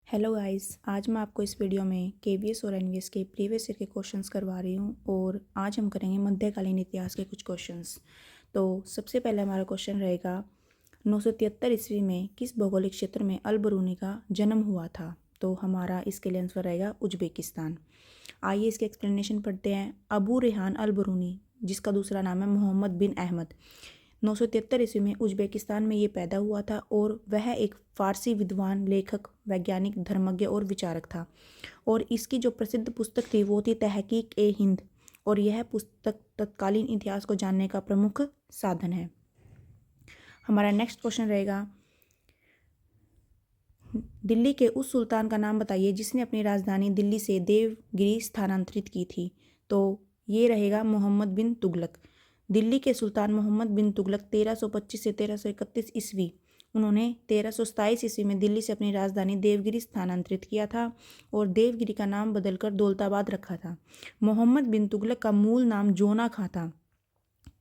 Hello guys, आज मैं आपको इस वीडियो में केवीएस और एनवीएस के प्रीवियस ईयर के क्वेश्चंस करवा रही हूँ और आज हम करेंगे मध्यकालीन इतिहास के कुछ क्वेश्चंस। तो सबसे पहले हमारा क्वेश्चन रहेगा 973 ईस्वी में किस भौगोलिक क्षेत्र में अल बरूनी का जन्म हुआ था। तो हमारा इसके लिए आंसर रहेगा उज्बेकिस्तान। आइए इसके एक्सप्लेनेशन पढ़ते हैं। अबू रेहान अल बरूनी, जिसका दूसरा नाम है मोहम्मद बिन अहमद, 973 ईस्वी में उज्बेकिस्तान में ये पैदा हुआ था और वह एक फारसी विद्वान, लेखक, वैज्ञानिक, धर्मज्ञ और विचारक था। और इसकी जो प्रसिद्ध पुस्तक थी वो थी तहकीक ए हिंद, और यह पुस्तक तत्कालीन इतिहास को जानने का प्रमुख साधन है। हमारा नेक्स्ट क्वेश्चन रहेगा, दिल्ली के उस सुल्तान का नाम बताइए जिसने अपनी राजधानी दिल्ली से देवगिरी स्थानांतरित की थी। तो ये रहेगा मोहम्मद बिन तुगलक। दिल्ली के सुल्तान मोहम्मद बिन तुगलक 1325 से 1331 ईस्वी, उन्होंने 1327 ईस्वी में दिल्ली से अपनी राजधानी देवगिरी स्थानांतरित किया था और देवगिरी का नाम बदलकर दौलताबाद रखा था। मोहम्मद बिन तुगलक का मूल नाम जोना खां था।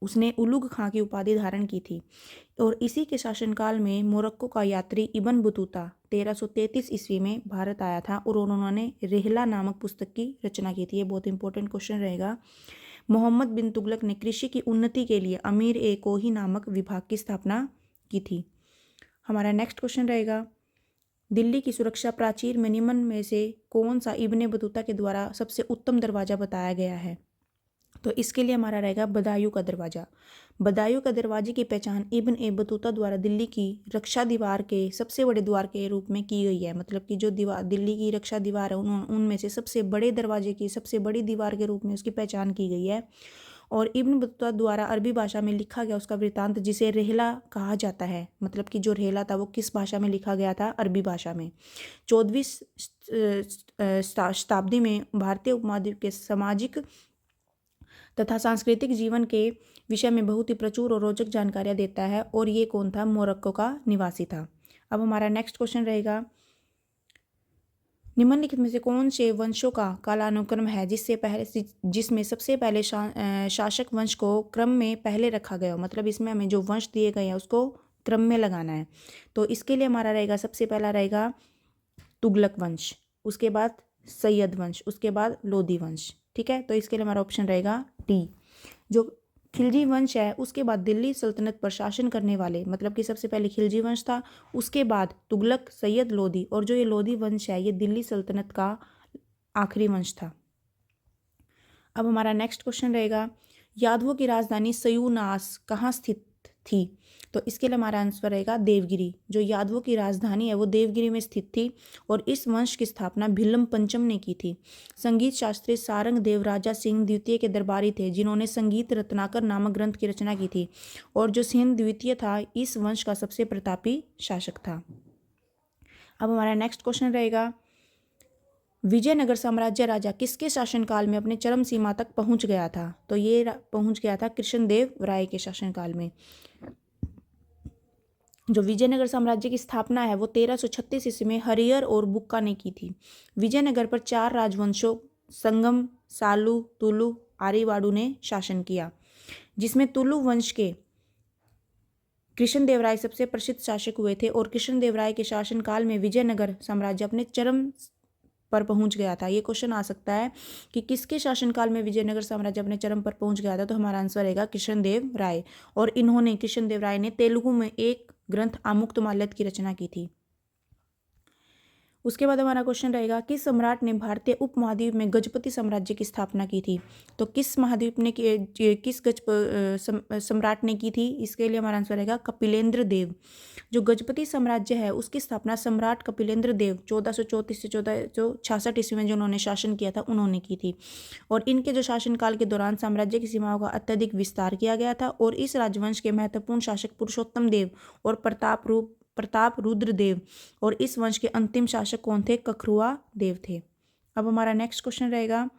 उसने उलुग खां की उपाधि धारण की थी और इसी के शासनकाल में मोरक्को का यात्री इब्न बतूता 1333 ईस्वी में भारत आया था और उन्होंने रिहला नामक पुस्तक की रचना की थी। ये बहुत इंपॉर्टेंट क्वेश्चन रहेगा। मोहम्मद बिन तुगलक ने कृषि की उन्नति के लिए अमीर ए कोही नामक विभाग की स्थापना की थी। हमारा नेक्स्ट क्वेश्चन रहेगा, दिल्ली की सुरक्षा प्राचीर में निम्न में से कौन सा इब्ने बतूता के द्वारा सबसे उत्तम दरवाजा बताया गया है। तो इसके लिए हमारा रहेगा बदायूं का दरवाज़ा। बदायूं का दरवाजे की पहचान इब्न ए बतूता द्वारा दिल्ली की रक्षा दीवार के सबसे बड़े द्वार के रूप में की गई है। मतलब कि जो दीवार दिल्ली की रक्षा दीवार है उनमें से सबसे बड़े दरवाजे की सबसे बड़ी दीवार के रूप में उसकी पहचान की गई है। और इब्न बतूता द्वारा अरबी भाषा में लिखा गया उसका वृत्तांत, जिसे रेहला कहा जाता है, मतलब कि जो रेहला था वो किस भाषा में लिखा गया था, अरबी भाषा में। 14वीं शताब्दी में भारतीय उपमहाद्वीप के सामाजिक तथा सांस्कृतिक जीवन के विषय में बहुत ही प्रचुर और रोचक जानकारियां देता है। और ये कौन था? मोरक्को का निवासी था। अब हमारा नेक्स्ट क्वेश्चन रहेगा, निम्नलिखित में से कौन से वंशों का कालानुक्रम है जिसमें सबसे पहले शासक वंश को क्रम में पहले रखा गया हो। मतलब इसमें हमें जो वंश दिए गए हैं उसको क्रम में लगाना है। तो इसके लिए हमारा रहेगा, सबसे पहला रहेगा तुगलक वंश, उसके बाद सैयद वंश, उसके बाद लोधी वंश। ठीक है, तो इसके लिए हमारा ऑप्शन रहेगा डी। जो खिलजी वंश है उसके बाद दिल्ली सल्तनत पर शासन करने वाले, मतलब कि सबसे पहले खिलजी वंश था, उसके बाद तुगलक, सैयद, लोधी, और जो ये लोधी वंश है ये दिल्ली सल्तनत का आखिरी वंश था। अब हमारा नेक्स्ट क्वेश्चन रहेगा, यादवों की राजधानी सयूनास कहाँ स्थित थी। तो इसके लिए हमारा आंसर रहेगा देवगिरी। जो यादवों की राजधानी है वो देवगिरी में स्थित थी और इस वंश की स्थापना भिल्लम पंचम ने की थी। संगीत शास्त्री सारंग देवराजा सिंह द्वितीय के दरबारी थे जिन्होंने संगीत रत्नाकर नामक ग्रंथ की रचना की थी। और जो सिंह द्वितीय था इस वंश का सबसे प्रतापी शासक था। अब हमारा नेक्स्ट क्वेश्चन रहेगा, विजयनगर साम्राज्य राजा किसके शासनकाल में अपने चरम सीमा तक पहुंच गया था। तो ये पहुंच गया था कृष्णदेव राय के शासनकाल में। जो विजयनगर साम्राज्य की स्थापना है वो 1336 ईस्वी में हरिहर और बुक्का ने की थी। विजयनगर पर 4 राजवंशों संगम, सालू, तुलु, आरीवाड़ू ने शासन किया, जिसमें तुलु वंश के कृष्णदेवराय सबसे प्रसिद्ध शासक हुए थे। और कृष्णदेवराय के शासनकाल में विजयनगर साम्राज्य अपने चरम पर पहुंच गया था। ये क्वेश्चन आ सकता है कि किसके शासनकाल में विजयनगर साम्राज्य अपने चरम पर पहुंच गया था। तो हमारा आंसर रहेगा कृष्णदेव राय। और इन्होंने, कृष्णदेव राय ने, तेलुगु में एक ग्रंथ आमुक्तमाल्यद की रचना की थी। उसके बाद हमारा क्वेश्चन रहेगा, किस सम्राट ने भारतीय उपमहाद्वीप में गजपति साम्राज्य की स्थापना की थी। तो किस महाद्वीप ने किस सम्राट ने की थी। इसके लिए हमारा आंसर रहेगा कपिलेंद्र देव। जो गजपति साम्राज्य है उसकी स्थापना सम्राट कपिलेंद्र देव 1434 से 1466 ईस्वी में जो उन्होंने शासन किया था उन्होंने की थी। और इनके जो शासनकाल के दौरान साम्राज्य की सीमाओं का अत्यधिक विस्तार किया गया था। और इस राजवंश के महत्वपूर्ण शासक पुरुषोत्तम देव और प्रताप रुद्र देव, और इस वंश के अंतिम शासक कौन थे? कखरुआ देव थे। अब हमारा नेक्स्ट क्वेश्चन रहेगा,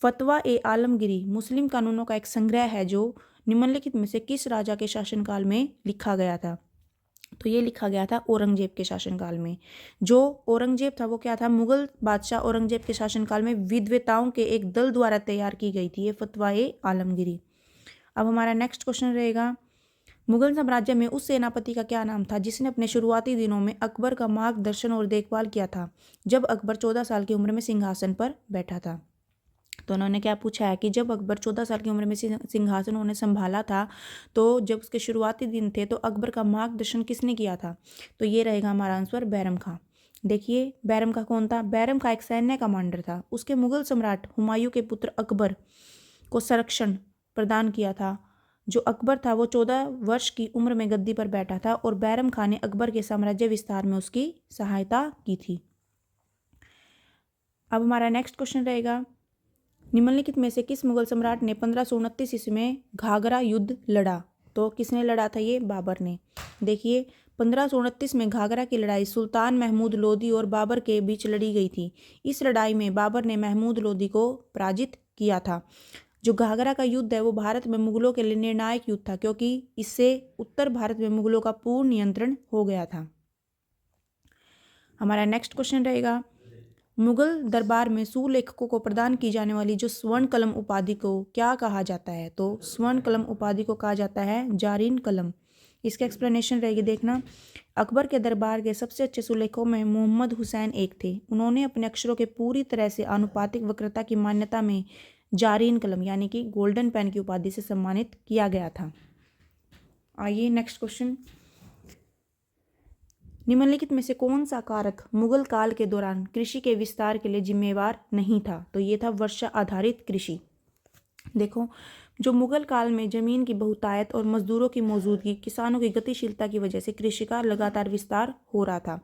फतवा ए आलमगिरी मुस्लिम कानूनों का एक संग्रह है जो निम्नलिखित में से किस राजा के शासनकाल में लिखा गया था। तो ये लिखा गया था औरंगजेब के शासनकाल में। जो औरंगजेब था वो क्या था? मुगल बादशाह औरंगजेब के शासनकाल में विद्वताओं के एक दल द्वारा तैयार की गई थी ये फतवा ए आलमगिरी। अब हमारा नेक्स्ट क्वेश्चन रहेगा, मुगल साम्राज्य में उस सेनापति का क्या नाम था जिसने अपने शुरुआती दिनों में अकबर का मार्गदर्शन और देखभाल किया था जब अकबर 14 साल की उम्र में सिंहासन पर बैठा था। तो उन्होंने क्या पूछा है कि जब अकबर 14 साल की उम्र में सिंहासन उन्होंने संभाला था, तो जब उसके शुरुआती दिन थे तो अकबर का मार्गदर्शन किसने किया था? तो ये रहेगा हमारा आंसर बैरम खां। देखिए बैरम खां कौन था? बैरम खां एक सैन्य कमांडर था। उसके मुगल सम्राट हुमायूं के पुत्र अकबर को संरक्षण प्रदान किया था। जो अकबर था वो 14 वर्ष की उम्र में गद्दी पर बैठा था और बैरम खां ने अकबर के साम्राज्य विस्तार में उसकी सहायता की थी। अब हमारा नेक्स्ट क्वेश्चन रहेगा, निम्नलिखित में से किस मुगल सम्राट ने 1529 ईस्वी में घाघरा युद्ध लड़ा? तो किसने लड़ा था? ये बाबर ने। देखिए 1529 में घाघरा की लड़ाई सुल्तान महमूद लोदी और बाबर के बीच लड़ी गई थी। इस लड़ाई में बाबर ने महमूद लोदी को पराजित किया था। जो घाघरा का युद्ध है वो भारत में मुगलों के लिए निर्णायक युद्ध था, क्योंकि इससे उत्तर भारत में मुगलों का पूर्ण नियंत्रण हो गया था। हमारा नेक्स्ट क्वेश्चन रहेगा, मुगल दरबार में सुलेखकों को प्रदान की जाने वाली जो स्वर्ण कलम उपाधि को क्या कहा जाता है? तो स्वर्ण कलम उपाधि को कहा जाता है जारीन कलम। इसका एक्सप्लेनेशन रहेगी, देखना। अकबर के दरबार के सबसे अच्छे सुलेखों में मोहम्मद हुसैन एक थे। उन्होंने अपने अक्षरों के पूरी तरह से आनुपातिक वक्रता की मान्यता में जारीन कलम यानी कि गोल्डन पेन की उपाधि से सम्मानित किया गया था। आइए नेक्स्ट क्वेश्चन, निम्नलिखित में से कौन सा कारक मुगल काल के दौरान कृषि के विस्तार के लिए जिम्मेवार नहीं था? तो ये था वर्षा आधारित कृषि। देखो जो मुगल काल में जमीन की बहुतायत और मजदूरों की मौजूदगी, किसानों की गतिशीलता की वजह से कृषि का लगातार विस्तार हो रहा था।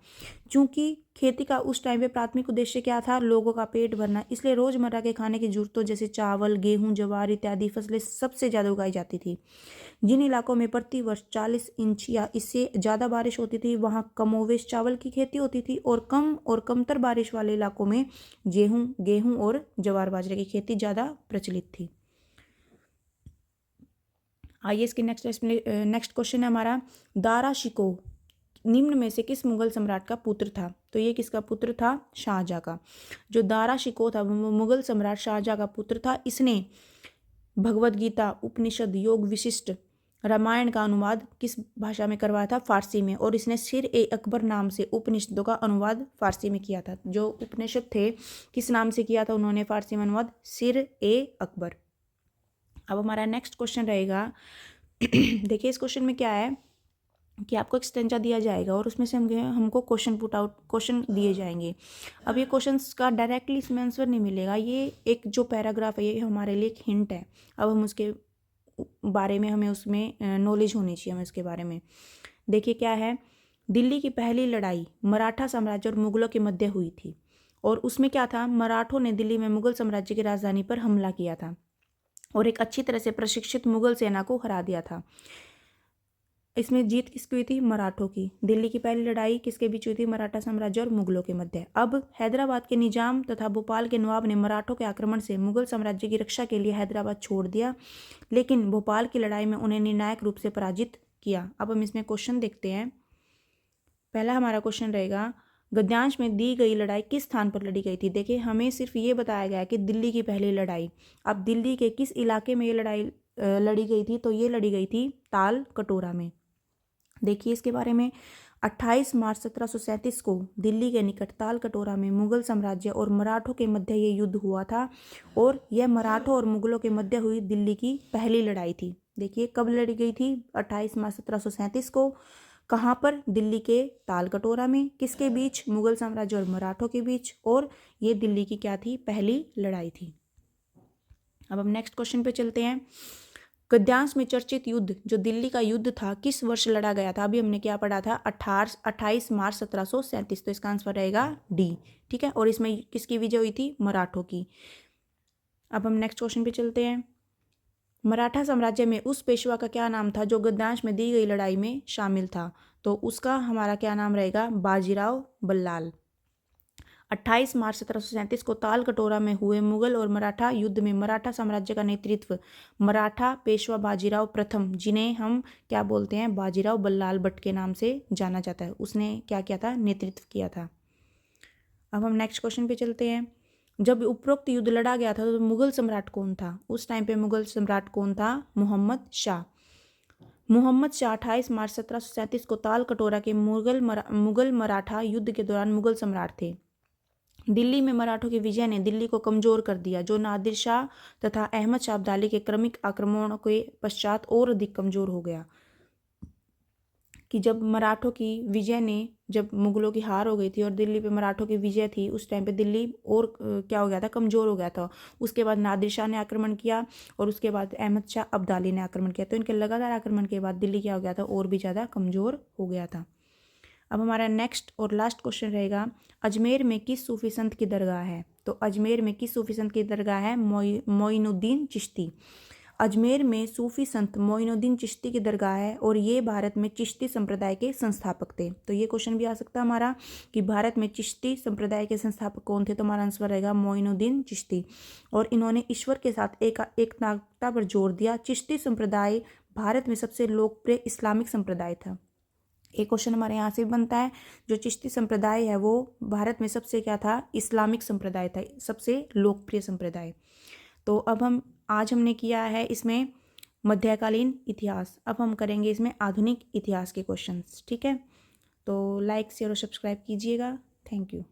चूंकि खेती का उस टाइम पे प्राथमिक उद्देश्य क्या था? लोगों का पेट भरना, इसलिए रोजमर्रा के खाने की जरूरतों जैसे चावल, गेहूं, ज्वार इत्यादि फसलें सबसे ज़्यादा उगाई जाती थी। जिन इलाकों में प्रति वर्ष 40 इंच या इससे ज़्यादा बारिश होती थी वहाँ कमोवेश चावल की खेती होती थी, और कम और कमतर बारिश वाले इलाकों में गेहूं और ज्वार बाजरे की खेती ज़्यादा प्रचलित थी। आइए इसकी नेक्स्ट क्वेश्चन है हमारा, दारा शिकोह निम्न में से किस मुगल सम्राट का पुत्र था? तो ये किसका पुत्र था? शाहजहाँ का। जो दारा शिकोह था वो मुगल सम्राट शाहजहाँ का पुत्र था। इसने भगवद गीता, उपनिषद, योग विशिष्ट, रामायण का अनुवाद किस भाषा में करवाया था? फारसी में। और इसने सिर ए अकबर नाम से उपनिषदों का अनुवाद फारसी में किया था। जो उपनिषद थे किस नाम से किया था उन्होंने फारसी में अनुवाद? सिर ए अकबर। अब हमारा नेक्स्ट क्वेश्चन रहेगा देखिए इस क्वेश्चन में क्या है कि आपको एक स्टेंजा दिया जाएगा और उसमें से हमको क्वेश्चन दिए जाएंगे। अब ये क्वेश्चंस का डायरेक्टली इसमें आंसर नहीं मिलेगा, ये एक जो पैराग्राफ है ये हमारे लिए एक हिंट है। अब हम उसके बारे में हमें उसमें नॉलेज होनी चाहिए हमें उसके बारे में। देखिए क्या है, दिल्ली की पहली लड़ाई मराठा साम्राज्य और मुगलों के मध्य हुई थी, और उसमें क्या था, मराठों ने दिल्ली में मुगल साम्राज्य की राजधानी पर हमला किया था और एक अच्छी तरह से प्रशिक्षित मुगल सेना को हरा दिया था। इसमें जीत किसकी हुई थी? मराठों की। दिल्ली की पहली लड़ाई किसके बीच हुई थी? मराठा साम्राज्य और मुगलों के मध्य। अब हैदराबाद के निजाम तथा भोपाल के नवाब ने मराठों के आक्रमण से मुगल साम्राज्य की रक्षा के लिए हैदराबाद छोड़ दिया, लेकिन भोपाल की लड़ाई में उन्हें निर्णायक रूप से पराजित किया। अब हम इसमें क्वेश्चन देखते हैं। पहला हमारा क्वेश्चन रहेगा, गद्यांश में दी गई लड़ाई किस स्थान पर लड़ी गई थी? देखिए हमें सिर्फ ये बताया गया कि दिल्ली की पहली लड़ाई। अब दिल्ली के किस इलाके में ये लड़ाई लड़ी गई थी? तो ये लड़ी गई थी ताल कटोरा में। देखिए इसके बारे में, 28 मार्च 1737 को दिल्ली के निकट ताल कटोरा में मुगल साम्राज्य और मराठों के मध्य ये युद्ध हुआ था, और यह मराठों और मुगलों के मध्य हुई दिल्ली की पहली लड़ाई थी। देखिए कब लड़ी गई थी? 28 मार्च 1737 को। कहाँ पर? दिल्ली के ताल कटोरा में। किसके बीच? मुगल साम्राज्य और मराठों के बीच, और ये दिल्ली की क्या थी? पहली लड़ाई थी। अब हम नेक्स्ट क्वेश्चन पे चलते हैं। गद्यांश में चर्चित युद्ध जो दिल्ली का युद्ध था किस वर्ष लड़ा गया था? अभी हमने क्या पढ़ा था? 28 मार्च 1737। तो इसका आंसर रहेगा डी। ठीक है, और इसमें किसकी विजय हुई थी? मराठों की। अब हम नेक्स्ट क्वेश्चन पे चलते हैं। मराठा साम्राज्य में उस पेशवा का क्या नाम था जो गद्यांश में दी गई लड़ाई में शामिल था? तो उसका हमारा क्या नाम रहेगा? बाजीराव बल्लाल। 28 मार्च 1737 को ताल कटोरा में हुए मुगल और मराठा युद्ध में मराठा साम्राज्य का नेतृत्व मराठा पेशवा बाजीराव प्रथम, जिन्हें हम क्या बोलते हैं? बाजीराव बल्लाल भट्ट के नाम से जाना जाता है, उसने क्या किया था? नेतृत्व किया था। अब हम नेक्स्ट क्वेश्चन पे चलते हैं। जब उपरोक्त युद्ध लड़ा गया था तो मुगल सम्राट कौन था? उस टाइम पे मुगल सम्राट कौन था? मोहम्मद शाह। मोहम्मद शाह 28 मार्च 1737 को ताल कटोरा के मुगल मराठा युद्ध के दौरान मुगल सम्राट थे। दिल्ली में मराठों की विजय ने दिल्ली को कमजोर कर दिया, जो नादिर शाह तथा अहमद शाह अब्दाली के क्रमिक आक्रमणों के पश्चात और अधिक कमजोर हो गया। कि जब मराठों की विजय ने, जब मुगलों की हार हो गई थी और दिल्ली पे मराठों की विजय थी, उस टाइम पे दिल्ली और क्या हो गया था, कमज़ोर हो गया था। उसके बाद नादिर शाह ने आक्रमण किया और उसके बाद अहमद शाह अब्दाली ने आक्रमण किया। तो इनके लगातार आक्रमण के बाद दिल्ली क्या हो गया था, और भी ज़्यादा कमज़ोर हो गया था। अब हमारा नेक्स्ट और लास्ट क्वेश्चन रहेगा, अजमेर में किस सूफी संत की दरगाह है? तो अजमेर में किस सूफी संत की दरगाह है? मोइनुद्दीन चिश्ती। अजमेर में सूफी संत मोइनुद्दीन चिश्ती की दरगाह है और ये भारत में चिश्ती संप्रदाय के संस्थापक थे। तो ये क्वेश्चन भी आ सकता है हमारा कि भारत में चिश्ती संप्रदाय के संस्थापक कौन थे? तो हमारा आंसर रहेगा मोइनुद्दीन चिश्ती। और इन्होंने ईश्वर के साथ एकता पर जोर दिया। चिश्ती संप्रदाय भारत में सबसे लोकप्रिय इस्लामिक संप्रदाय था। एक क्वेश्चन हमारे यहाँ से भी बनता है, जो चिश्ती संप्रदाय है वो भारत में सबसे क्या था? इस्लामिक संप्रदाय था, सबसे लोकप्रिय संप्रदाय। तो अब आज हमने किया है इसमें मध्यकालीन इतिहास। अब हम करेंगे इसमें आधुनिक इतिहास के क्वेश्चंस। ठीक है, तो लाइक शेयर और सब्सक्राइब कीजिएगा। Thank you.